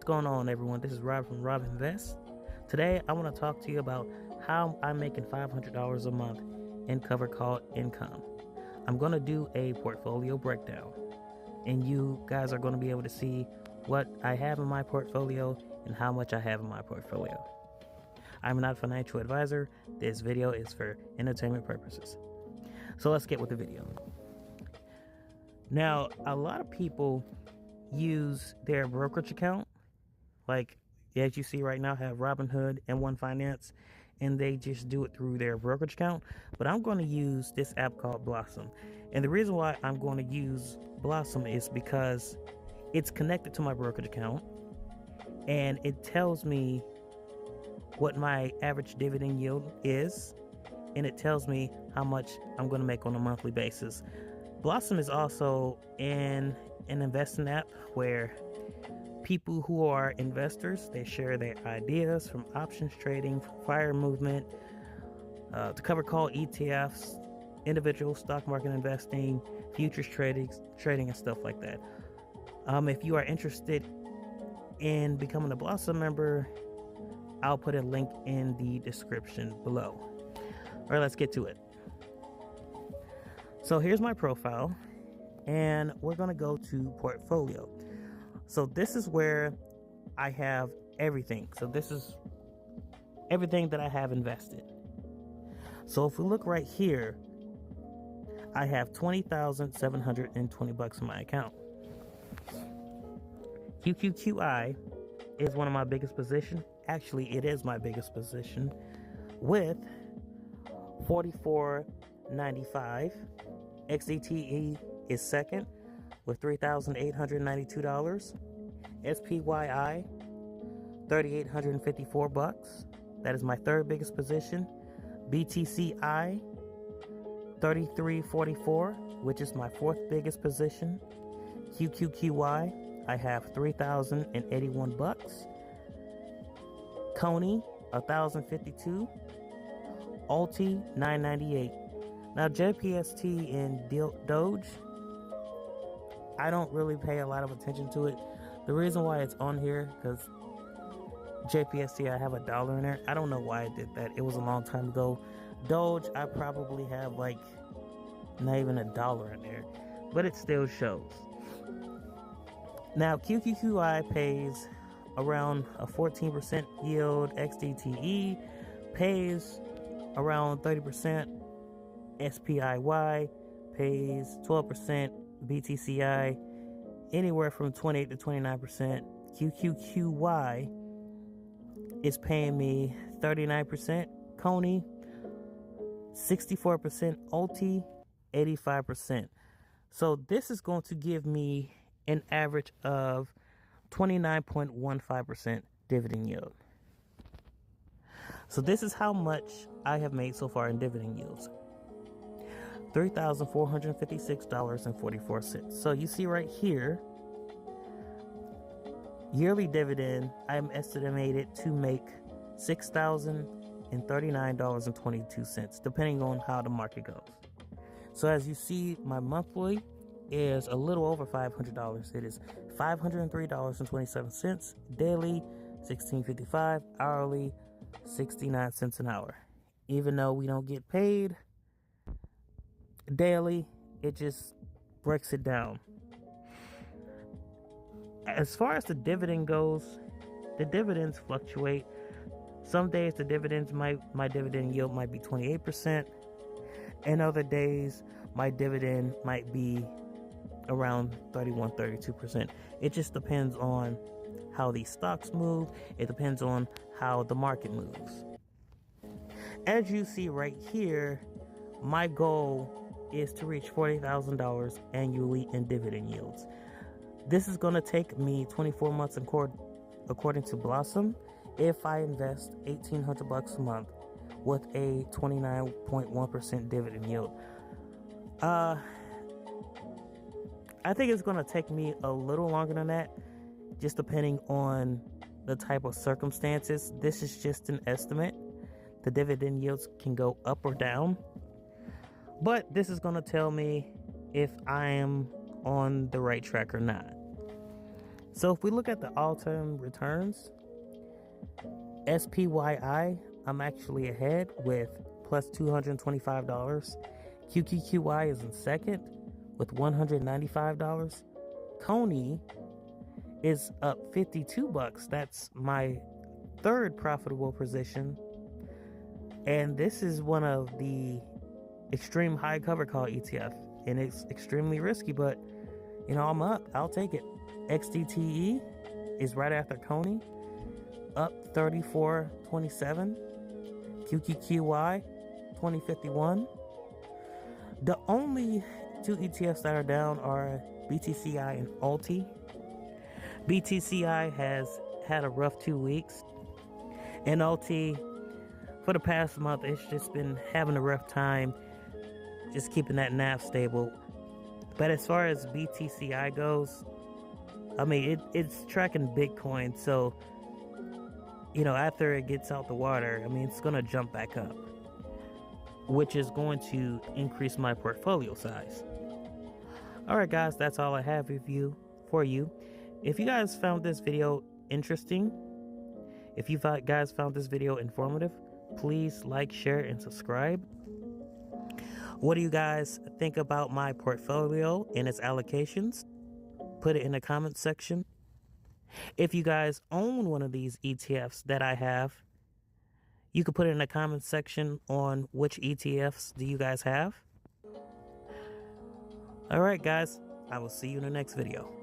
What's going on, everyone? This is Rob from Rob Invest. Today, I want to talk to you about how I'm making $500 a month in cover call income. I'm going to do a portfolio breakdown, and you guys are going to be able to see what I have in my portfolio and how much I have in my portfolio. I'm not a financial advisor. This video is for entertainment purposes. So let's get with the video. Now, a lot of people use their brokerage account, like as you see right now, have Robinhood and One Finance, and they just do it through their brokerage account. But I'm going to use this app called Blossom, and the reason why I'm going to use Blossom is because it's connected to my brokerage account, and it tells me what my average dividend yield is, and it tells me how much I'm going to make on a monthly basis. Blossom is also an investing app where people who are investors, they share their ideas from options trading, fire movement, to cover call ETFs, individual stock market investing, futures trading and stuff like that. If you are interested in becoming a Blossom member, I'll put a link in the description below. All right, let's get to it. So here's my profile, and we're going to go to portfolio. So this is where I have everything. So this is everything that I have invested. So if we look right here, I have $20,720 in my account. QQQI is one of my biggest positions. Actually, it is my biggest position with $44.95. XDTE is second with $3,892. SPYI, $3,854. That is my third biggest position. BTCI, $33.44, which is my fourth biggest position. QQQY, I have $3,081. Coney, $1,052. Alti, $998. Now, JPST and Doge, I don't really pay a lot of attention to it. The reason why it's on here, because JPST, I have $1 in there. I don't know why I did that. It was a long time ago. Doge, I probably have like not even $1 in there, but it still shows. Now, QQQI pays around a 14% yield. XDTE pays around 30%. SPIY pays 12%. BTCI anywhere from 28 to 29%. QQQY is paying me 39%. Coney 64%. Alti 85%. So this is going to give me an average of 29.15% dividend yield. So this is how much I have made so far in dividend yields. $3,456.44. So you see right here, yearly dividend, I'm estimated to make $6,039.22, depending on how the market goes. So as you see, my monthly is a little over $500. It is $503.27. Daily, $16.55. Hourly, 69 cents an hour. Even though we don't get paid daily, it just breaks it down. As far as the dividend goes, the dividends fluctuate. Some days my dividend yield might be 28%, and other days my dividend might be around 31-32%. It just depends on how these stocks move. It depends on how the market moves. As you see right here, my goal is to reach $40,000 annually in dividend yields. This is going to take me 24 months according to Blossom, if I invest $1,800 a month with a 29.1% dividend yield. I think it's going to take me a little longer than that, just depending on the type of circumstances. This is just an estimate. The dividend yields can go up or down, but this is going to tell me if I am on the right track or not. So if we look at the all-time returns, SPYI, I'm actually ahead with plus $225. QQQY is in second with $195. Coney is up 52 bucks. That's my third profitable position. And this is one of the extreme high cover call ETF. And it's extremely risky, but you know, I'm up. I'll take it. XDTE is right after Coney, up 34.27. QQQY 2051. The only two ETFs that are down are BTCI and Alti. BTCI has had a rough 2 weeks, and Alti for the past month it's just been having a rough time just keeping that NAV stable. But as far as BTCI goes, I mean it's tracking Bitcoin, so you know, after it gets out the water, I mean it's gonna jump back up, which is going to increase my portfolio size. Alright guys, that's all I have for you. If you guys found this video interesting, if you guys found this video informative, please like, share, and subscribe. What do you guys think about my portfolio and its allocations? Put it in the comments section. If you guys own one of these ETFs that I have, you can put it in the comments section on which ETFs do you guys have. All right, guys, I will see you in the next video.